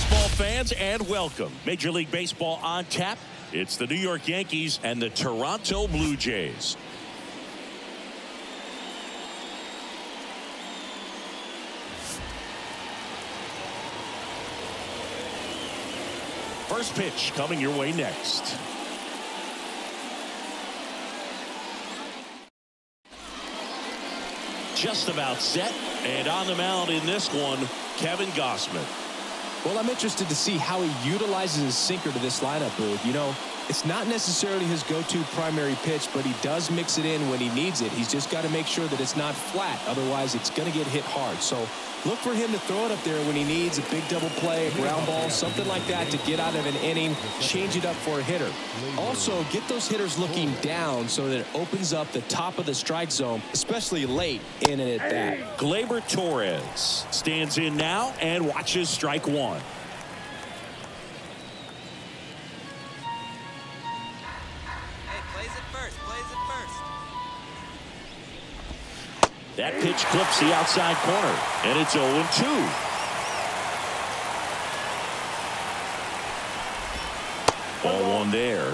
baseball fans, and welcome. Major League Baseball on tap. It's the New York Yankees and the Toronto Blue Jays. First pitch coming your way next. Just about set, and on the mound in this one, Kevin Gausman. Well, I'm interested to see how he utilizes his sinker to this lineup, Boog. You know, it's not necessarily his go-to primary pitch, but he does mix it in when he needs it. He's just got to make sure that it's not flat. Otherwise, it's going to get hit hard. So look for him to throw it up there when he needs a big double play, a ground ball, something like that to get out of an inning, change it up for a hitter. Also, get those hitters looking down so that it opens up the top of the strike zone, especially late in and at bat. Gleyber Torres stands in now and watches strike one. That pitch clips the outside corner, and it's 0-2. Ball one there.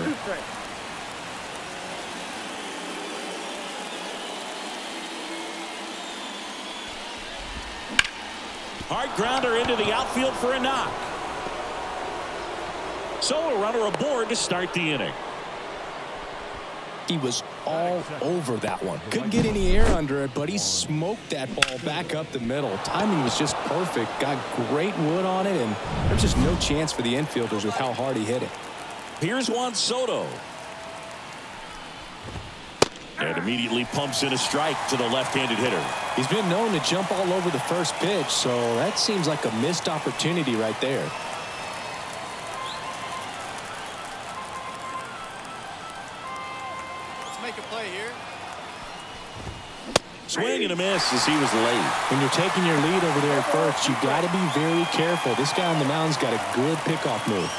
Hard grounder into the outfield for a knock. So a runner aboard to start the inning. He was all over that one. Couldn't get any air under it, but he smoked that ball back up the middle. Timing was just perfect. Got great wood on it, and there's just no chance for the infielders with how hard he hit it. Here's Juan Soto. And immediately pumps in a strike to the left-handed hitter. He's been known to jump all over the first pitch, so that seems like a missed opportunity right there. Swing and a miss as he was late. When you're taking your lead over there at first, you've got to be very careful. This guy on the mound's got a good pickoff move.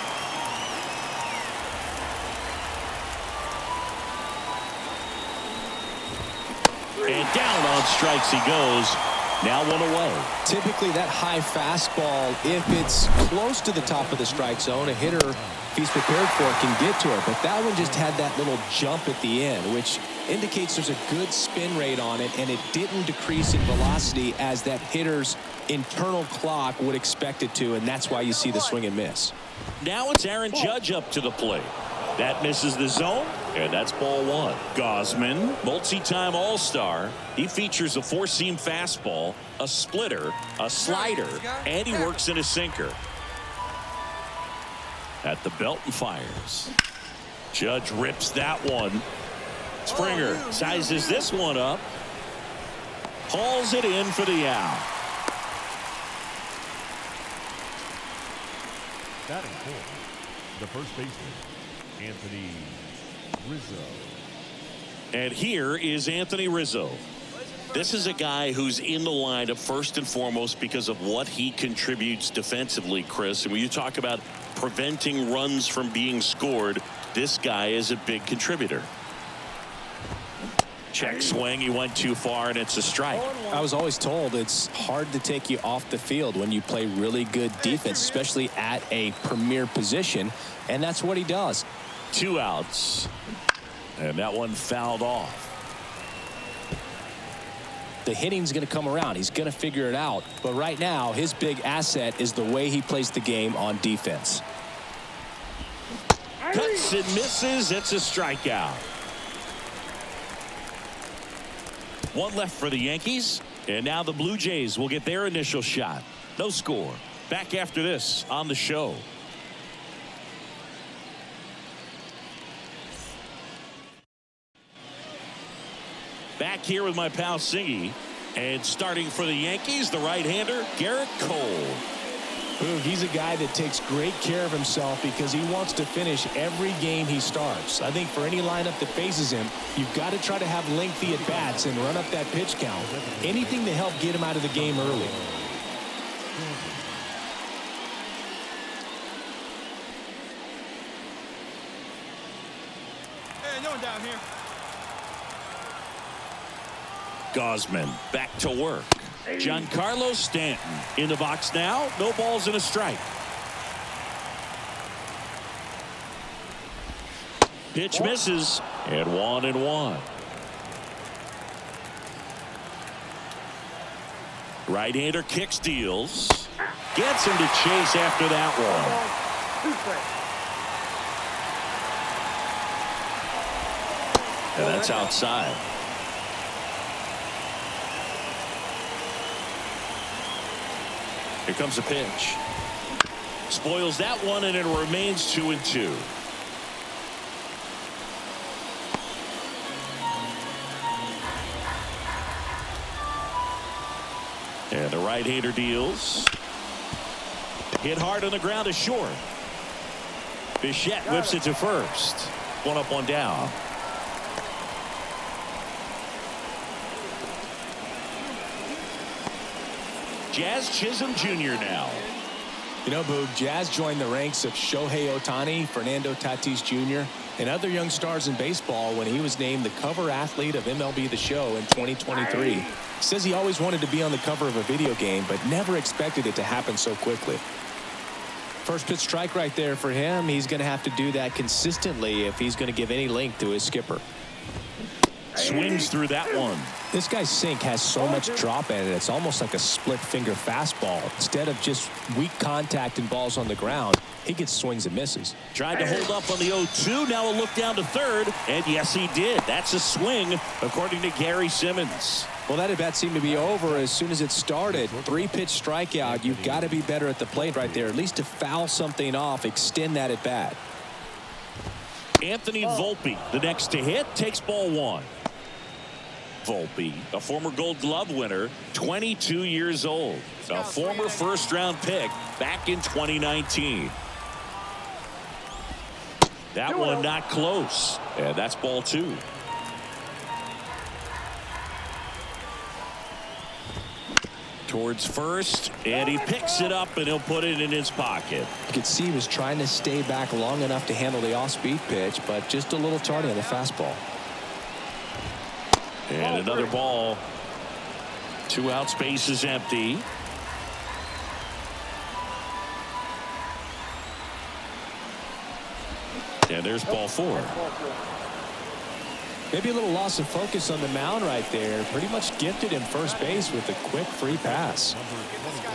And down on strikes he goes. Now one away. Typically that high fastball, if it's close to the top of the strike zone, a hitter, if he's prepared for it, can get to it. But that one just had that little jump at the end, which indicates there's a good spin rate on it, and it didn't decrease in velocity as that hitter's internal clock would expect it to, and that's why you see the swing and miss. Now it's Aaron Judge up to the plate. That misses the zone, and that's ball one. Gausman, multi-time All-Star. He features a four-seam fastball, a splitter, a slider, and he works in a sinker. At the belt and fires. Judge rips that one. Springer sizes this one up. Hauls it in for the out. Batting fourth, the first baseman, Anthony Rizzo. And here is Anthony Rizzo. This is a guy who's in the lineup first and foremost because of what he contributes defensively, Chris. And when you talk about preventing runs from being scored, this guy is a big contributor. Check swing. He went too far, and it's a strike. I was always told it's hard to take you off the field when you play really good defense, especially at a premier position, and that's what he does. 2 outs, and that one fouled off. The hitting's going to come around. He's going to figure it out. But right now, his big asset is the way he plays the game on defense. Cuts and misses. It's a strikeout. One left for the Yankees, and now the Blue Jays will get their initial shot. No score. Back after this on the show. Back here with my pal Singy, and starting for the Yankees, the right-hander Garrett Cole. Ooh, he's a guy that takes great care of himself because he wants to finish every game he starts. I think for any lineup that faces him, you've got to try to have lengthy at-bats and run up that pitch count. Anything to help get him out of the game early. Hey, no one down here. Gausman back to work. Giancarlo Stanton in the box now. No balls and a strike. Pitch misses, and 1-1. Right-hander kicks, deals. Gets him to chase after that one. And that's outside. Here comes a pitch. Spoils that one, and it remains 2-2. And the right-hander deals. Hit hard on the ground is short. Bichette whips it to first. 1 up, 1 down. Jazz Chisholm Jr. now. You know, Boog, Jazz joined the ranks of Shohei Ohtani, Fernando Tatis Jr., and other young stars in baseball when he was named the cover athlete of MLB The Show in 2023. He says he always wanted to be on the cover of a video game, but never expected it to happen so quickly. First pitch strike right there for him. He's going to have to do that consistently if he's going to give any length to his skipper. Swings through that one. This guy's sink has so much drop in it. It's almost like a split finger fastball. Instead of just weak contact and balls on the ground, he gets swings and misses. Tried to hold up on the 0-2. Now a look down to third. And yes, he did. That's a swing, according to Gary Simmons. Well, that at bat seemed to be over as soon as it started. 3-pitch strikeout. You've got to be better at the plate right there, at least to foul something off, extend that at bat. Anthony Volpe, the next to hit, takes ball 1. Volpe, a former Gold Glove winner, 22 years old, a former first-round pick back in 2019. That one not close, and that's ball 2. Towards first, and he picks it up, and he'll put it in his pocket. You could see he was trying to stay back long enough to handle the off-speed pitch, but just a little tardy on the fastball. And another ball. 2 outs, base is empty. And there's ball 4. Maybe a little loss of focus on the mound right there. Pretty much gifted him first base with a quick free pass.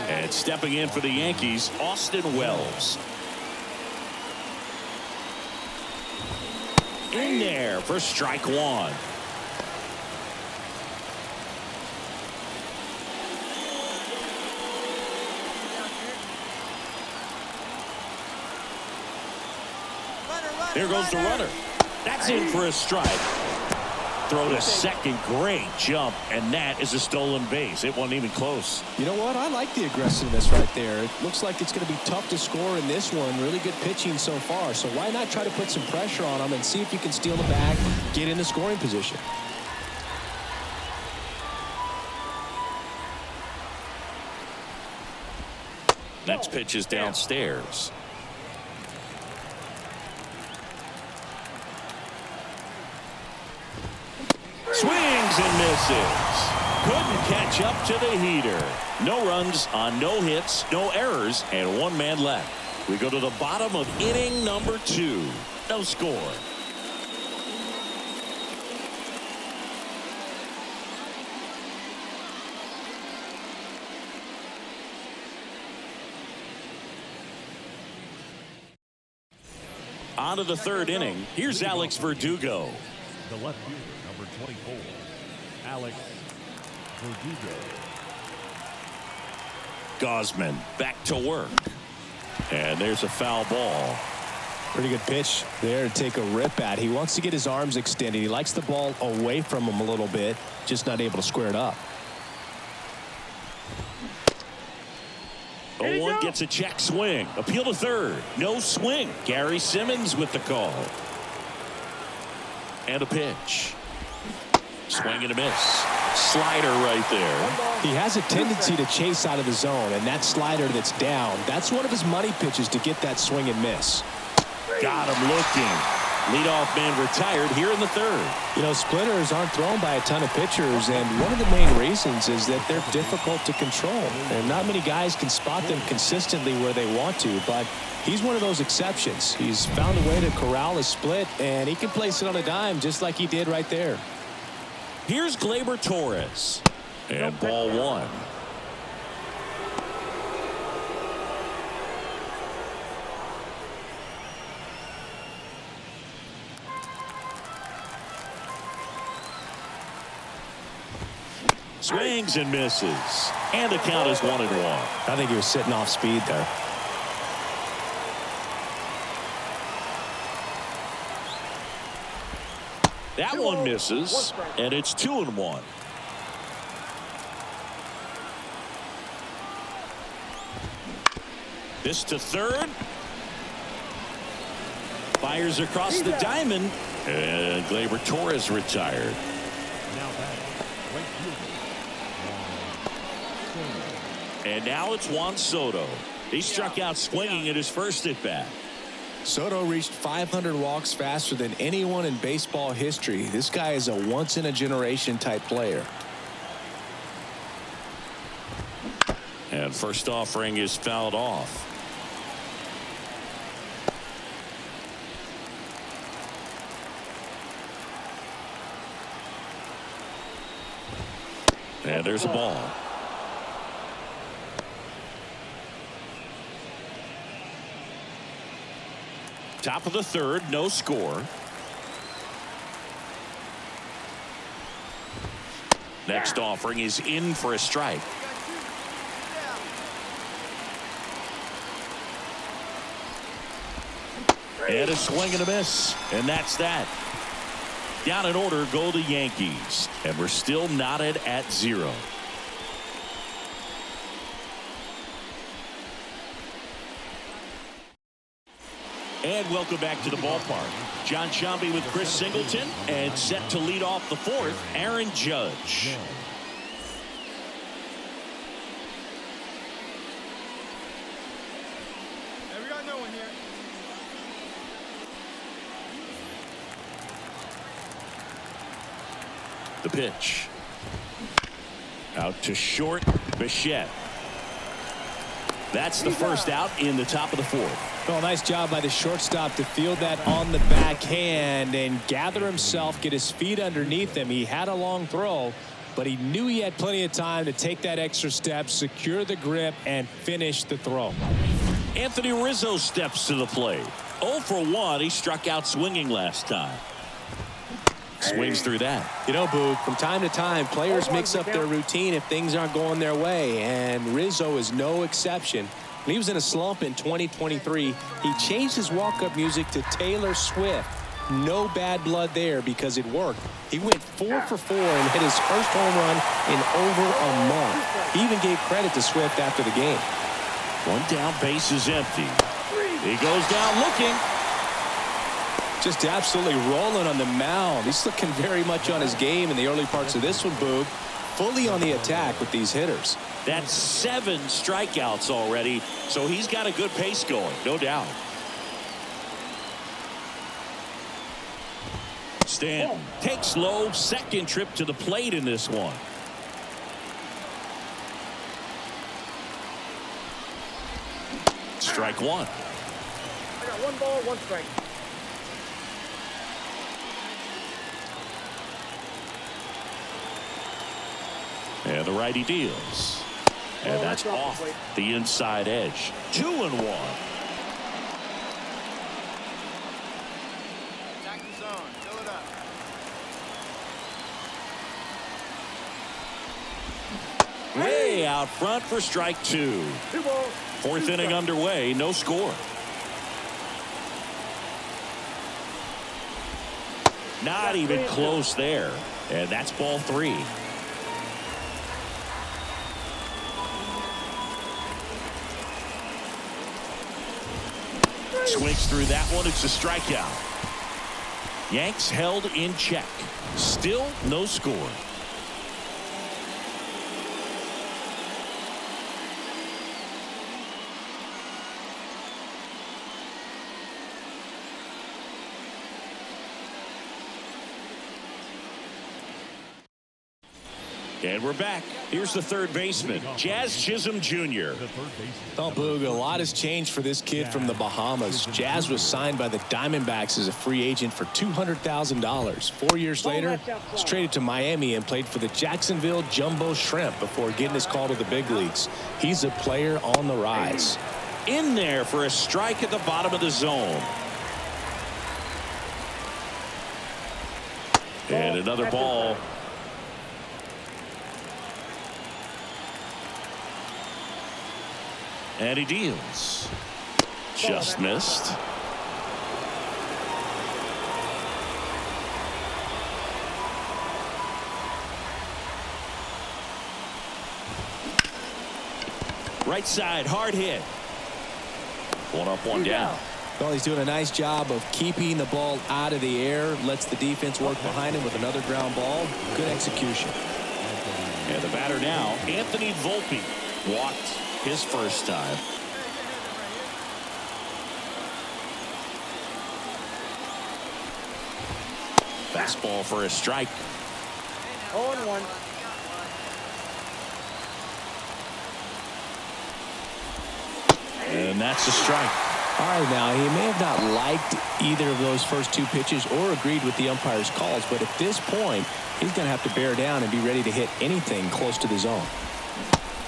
And stepping in for the Yankees, Austin Wells. In there for strike 1. There goes the runner. That's in for a strike. Throw to second. Great jump. And that is a stolen base. It wasn't even close. You know what? I like the aggressiveness right there. It looks like it's going to be tough to score in this one. Really good pitching so far. So why not try to put some pressure on him and see if you can steal the bag, get in the scoring position. Next pitch is downstairs. Swings and misses. Couldn't catch up to the heater. No runs on no hits, no errors, and 1 man left. We go to the bottom of inning number 2. No score. On to the 3rd inning. Here's Alex Verdugo. The left fielder, number 24, Alex Verdugo. Gausman back to work. And there's a foul ball. Pretty good pitch there to take a rip at. He wants to get his arms extended. He likes the ball away from him a little bit, just not able to square it up. 0-1 gets a check swing. Appeal to third. No swing. Gary Simmons with the call. And a pitch. Swing and a miss. Slider right there. He has a tendency to chase out of the zone, and that slider that's down, that's one of his money pitches to get that swing and miss. Got him looking. Leadoff man retired here in the third. You know, splitters aren't thrown by a ton of pitchers, and one of the main reasons is that they're difficult to control. And not many guys can spot them consistently where they want to, but he's one of those exceptions. He's found a way to corral a split, and he can place it on a dime just like he did right there. Here's Gleyber Torres. And ball one. Swings and misses. And the count is 1-1. I think he was sitting off speed there. That one misses, and it's 2-1. This to third. Fires across the diamond, and Gleyber Torres retired. Now batting, right fielder, And now it's Juan Soto. He struck out swinging at his first at bat. Soto reached 500 walks faster than anyone in baseball history. This guy is a once-in-a-generation type player. And first offering is fouled off. And there's a ball. Top of the third, no score. Next offering is in for a strike. And a swing and a miss. And that's that. Down in order go the Yankees. And we're still knotted at 0. And welcome back to the ballpark. John Sciambi with Chris Singleton, and set to lead off the fourth, Aaron Judge. We got no one here. The pitch. Out to short, Bichette. That's the first out in the top of the fourth. Well, nice job by the shortstop to field that on the backhand and gather himself, get his feet underneath him. He had a long throw, but he knew he had plenty of time to take that extra step, secure the grip, and finish the throw. Anthony Rizzo steps to the plate. 0 for 1. He struck out swinging last time. Swings through that. You know, Boog, from time to time, players mix up their routine if things aren't going their way, and Rizzo is no exception. When he was in a slump in 2023, he changed his walk-up music to Taylor Swift. No bad blood there because it worked. He went 4 for 4 and hit his first home run in over a month. He even gave credit to Swift after the game. One down, base is empty. He goes down looking. Just absolutely rolling on the mound. He's looking very much on his game in the early parts of this one, Boog. Fully on the attack with these hitters. That's 7 strikeouts already, so he's got a good pace going, no doubt. Stanton takes low, second trip to the plate in this one. Strike one. I got 1 ball, 1 strike. And the righty deals. And that's off the inside edge. 2-1. Attack the zone. Fill it up. Way out front for strike 2. 2 balls. Fourth inning underway, no score. Not even close there. And that's ball 3. Swings through that one. It's a strikeout. Yanks held in check. Still no score. And we're back. Here's the third baseman, Jazz Chisholm Jr. Oh, Boog, a lot has changed for this kid from the Bahamas. Jazz was signed by the Diamondbacks as a free agent for $200,000. 4 years later, he's traded to Miami and played for the Jacksonville Jumbo Shrimp before getting his call to the big leagues. He's a player on the rise. In there for a strike at the bottom of the zone. And another ball. And he deals. Just missed. Right side, hard hit. One up, one down. Well, he's doing a nice job of keeping the ball out of the air. Lets the defense work behind him with another ground ball. Good execution. And the batter now, Anthony Volpe. Walked his first time. Fastball for a strike. 0-1. And that's a strike. All right, now, he may have not liked either of those first two pitches or agreed with the umpire's calls, but at this point, he's going to have to bear down and be ready to hit anything close to the zone.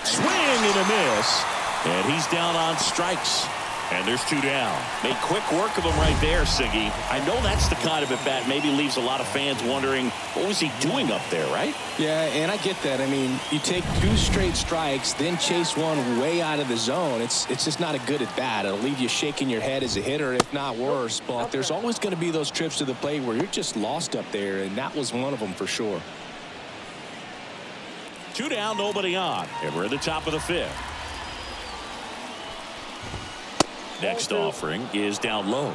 Swing and a miss. And he's down on strikes. And there's two down. Made quick work of him right there, Siggy. I know that's the kind of at bat maybe leaves a lot of fans wondering, what was he doing up there, right? Yeah, and I get that. I mean, you take two straight strikes, then chase one way out of the zone. It's just not a good at bat. It'll leave you shaking your head as a hitter, if not worse. But there's always going to be those trips to the plate where you're just lost up there, and that was one of them for sure. Two down, nobody on. And we're at the top of the fifth. Next offering is down low.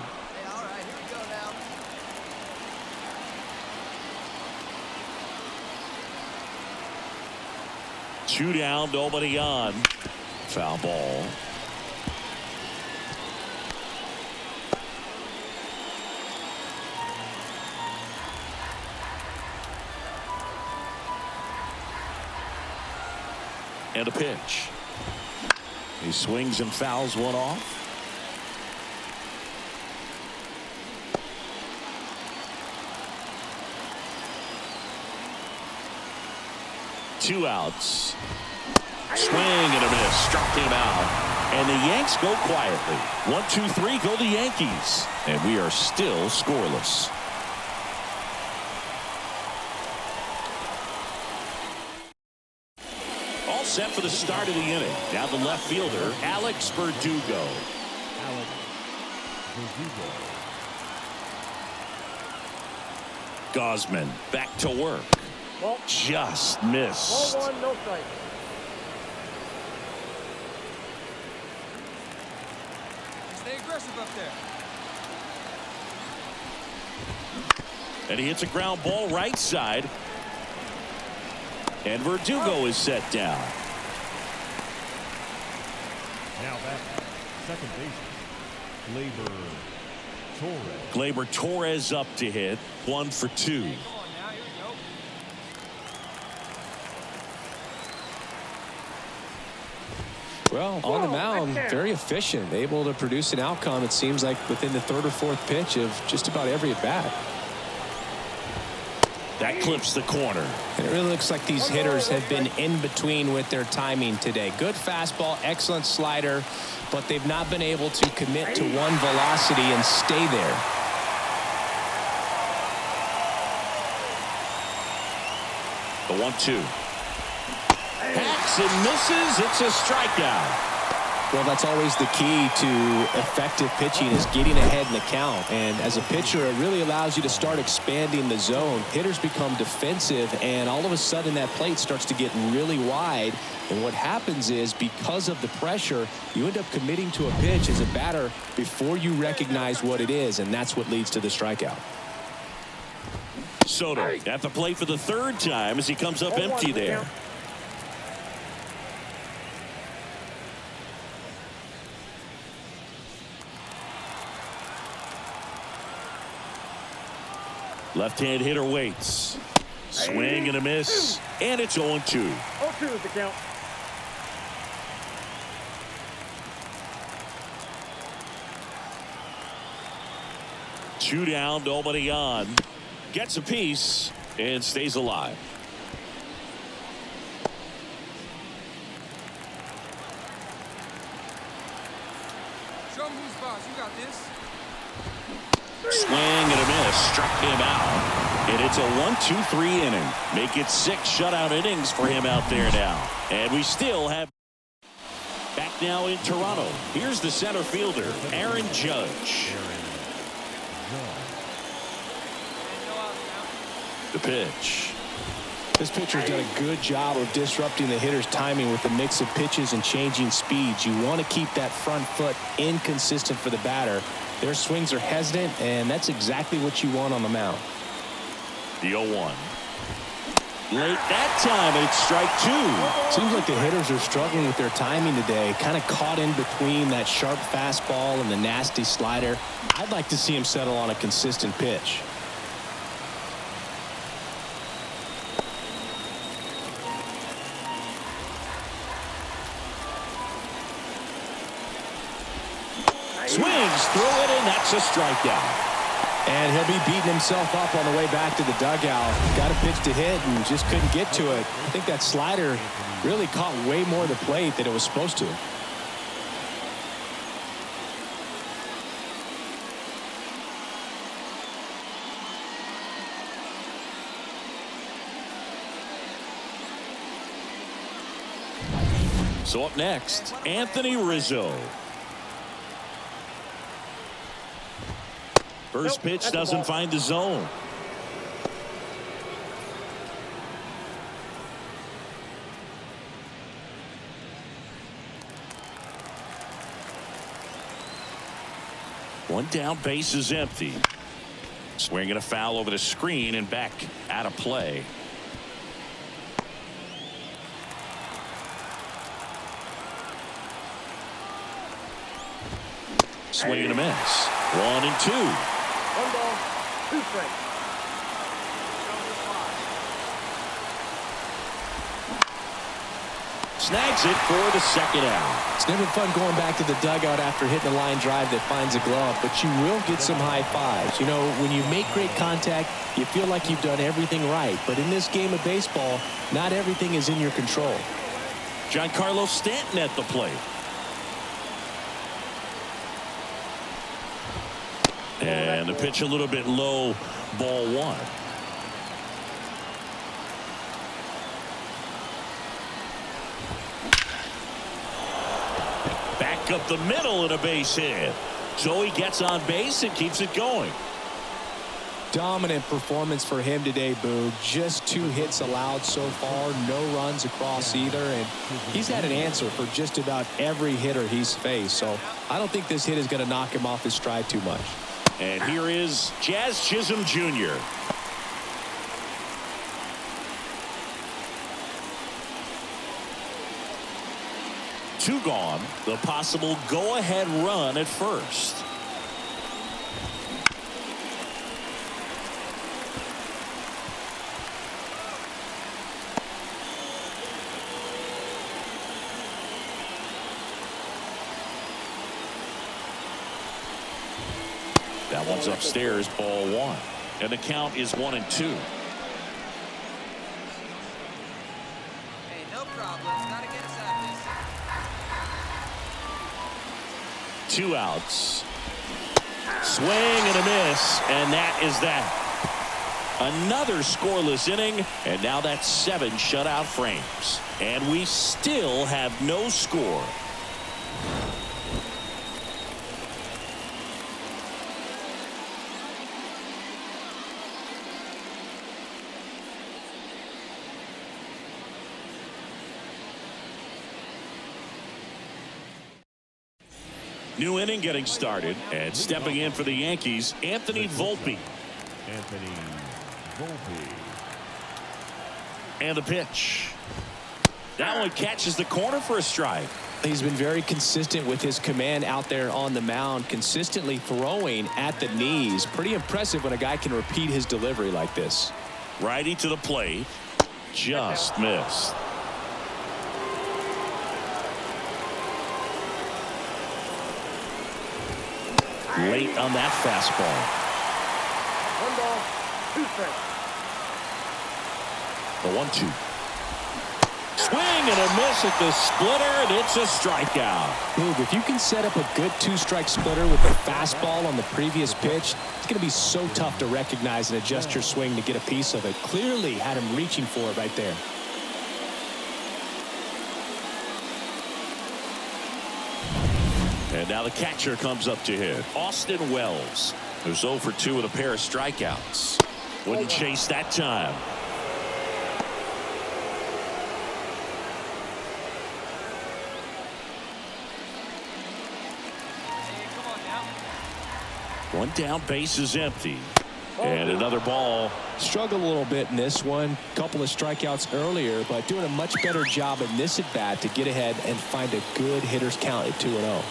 Two down, nobody on. Foul ball. And a pitch. He swings and fouls one off. Two outs. Swing and a miss. Struck him out. And the Yanks go quietly. 1-2-3 go the Yankees. And we are still scoreless. All set for the start of the inning. Now the left fielder, Alex Verdugo. Gausman back to work. Just missed. 1-1, no strike. Stay aggressive up there. And he hits a ground ball right side. And Verdugo is set down. Now back, second baseman, Gleyber Torres up to hit. 1 for 2. Well, on the mound, very efficient, able to produce an outcome, it seems like, within the third or fourth pitch of just about every at bat. That clips the corner. And it really looks like these hitters have been in between with their timing today. Good fastball, excellent slider, but they've not been able to commit to one velocity and stay there. The 1-2. Hacks and misses. It's a strikeout. Well, that's always the key to effective pitching, is getting ahead in the count. And as a pitcher, it really allows you to start expanding the zone. Hitters become defensive, and all of a sudden that plate starts to get really wide. And what happens is, because of the pressure, you end up committing to a pitch as a batter before you recognize what it is, and that's what leads to the strikeout. Soto at the plate for the third time as he comes up empty there. Left-hand hitter waits. Swing and a miss, and it's 0-2. 0-2 is the count. Two down, nobody on. Gets a piece and stays alive. Show him who's boss. You got this. Swing and a miss. Struck him out. And it's a 1-2-3 inning. Make it 6 shutout innings for him out there now. And we still have back now in Toronto. Here's the center fielder, Aaron Judge. The pitch. This pitcher's done a good job of disrupting the hitter's timing with a mix of pitches and changing speeds. You want to keep that front foot inconsistent for the batter. Their swings are hesitant, and that's exactly what you want on the mound. The 0-1. Late that time, and it's strike 2. Seems like the hitters are struggling with their timing today. Kind of caught in between that sharp fastball and the nasty slider. I'd like to see him settle on a consistent pitch. Swings through it, and that's a strikeout. And he'll be beating himself up on the way back to the dugout. Got a pitch to hit and just couldn't get to it. I think that slider really caught way more of the plate than it was supposed to. So up next, Anthony Rizzo. First pitch doesn't find the zone. One down, base is empty. Swinging a foul over the screen and back out of play. Swing and a miss. 1-2. 1 ball, 2 strikes. Snags it for the second out. It's never fun going back to the dugout after hitting a line drive that finds a glove, but you will get some high fives. You know, when you make great contact, you feel like you've done everything right. But in this game of baseball, not everything is in your control. Giancarlo Stanton at the plate. And the pitch a little bit low, ball 1. Back up the middle and a base hit. So he gets on base and keeps it going. Dominant performance for him today, Boo. Just 2 hits allowed so far, no runs across either, and he's had an answer for just about every hitter he's faced. So I don't think this hit is going to knock him off his stride too much. And here is Jazz Chisholm Jr. Two gone. The possible go-ahead run at first. That one's upstairs, ball 1. And the count is 1-2. Hey, no problem. Gotta get us out of this. 2 outs. Swing and a miss, and that is that. Another scoreless inning, and now that's 7 shutout frames. And we still have no score. New inning getting started, and stepping in for the Yankees, Anthony Volpe. Anthony Volpe. And the pitch. That one catches the corner for a strike. He's been very consistent with his command out there on the mound, consistently throwing at the knees. Pretty impressive when a guy can repeat his delivery like this. Righty to the plate. Just missed. Late on that fastball. 1 ball, 2 strikes. The 1-2. Swing and a miss at the splitter, and it's a strikeout. Boog, if you can set up a good 2-strike splitter with the fastball on the previous pitch, it's going to be so tough to recognize and adjust your swing to get a piece of it. Clearly had him reaching for it right there. And now the catcher comes up to hit. Austin Wells, who's 0 for 2 with a pair of strikeouts. Wouldn't chase that time. One down, base is empty. And another ball. Struggled a little bit in this one. Couple of strikeouts earlier, but doing a much better job in this at bat to get ahead and find a good hitter's count at 2-0.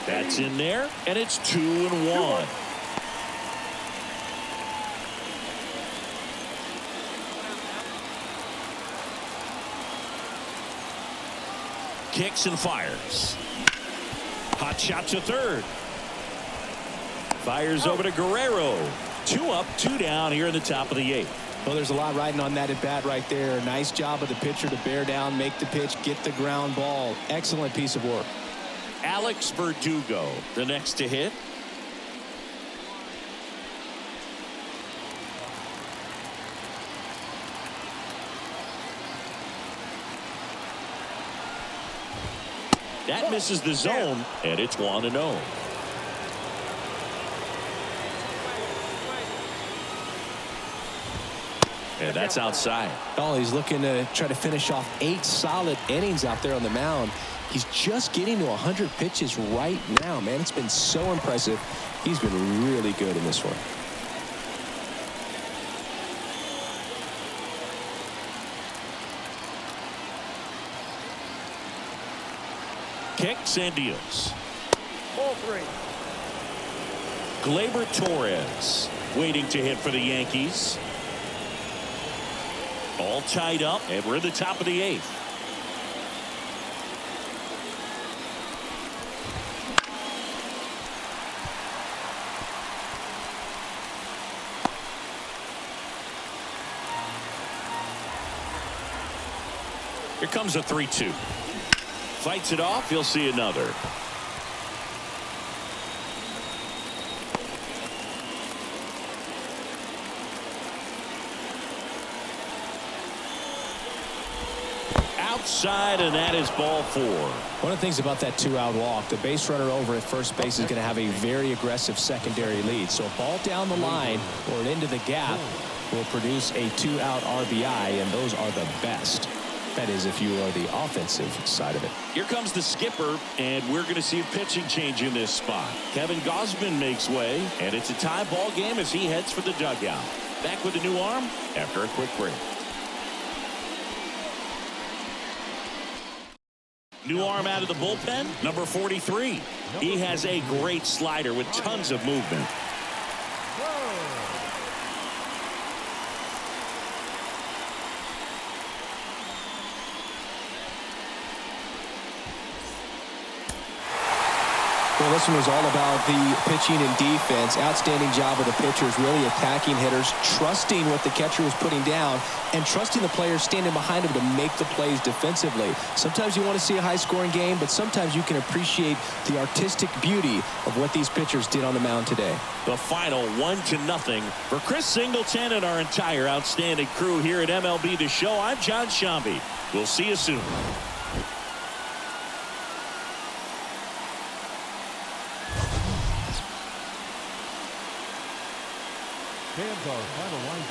That's in there, and it's 2-1. Kicks and fires. Hot shot to third. Fires over to Guerrero. 2 up, 2 down here in the top of the 8th. Well, there's a lot riding on that at bat right there. Nice job of the pitcher to bear down, make the pitch, get the ground ball. Excellent piece of work. Alex Verdugo, the next to hit. That misses the zone, and it's 1-0. And that's outside. Oh, he's looking to try to finish off 8 solid innings out there on the mound. He's just getting to 100 pitches right now, man. It's been so impressive. He's been really good in this one. Kicks and deals. Ball 3. Gleyber Torres waiting to hit for the Yankees. All tied up, and we're in the top of the 8th. Here comes a 3-2. Fights it off. You'll see another. Outside, and that is ball 4. One of the things about that 2-out walk, the base runner over at first base is going to have a very aggressive secondary lead. So a ball down the line or into the gap will produce a 2-out RBI, and those are the best. That is, if you are the offensive side of it. Here comes the skipper, and we're going to see a pitching change in this spot. Kevin Gausman makes way, and it's a tie ball game as he heads for the dugout. Back with a new arm after a quick break. New arm out of the bullpen, number 43. He has a great slider with tons of movement. Well, this one was all about the pitching and defense. Outstanding job of the pitchers, really attacking hitters, trusting what the catcher was putting down, and trusting the players standing behind him to make the plays defensively. Sometimes you want to see a high-scoring game, but sometimes you can appreciate the artistic beauty of what these pitchers did on the mound today. The final 1-0 for Chris Singleton and our entire outstanding crew here at MLB The Show. I'm John Shambi. We'll see you soon. Fans are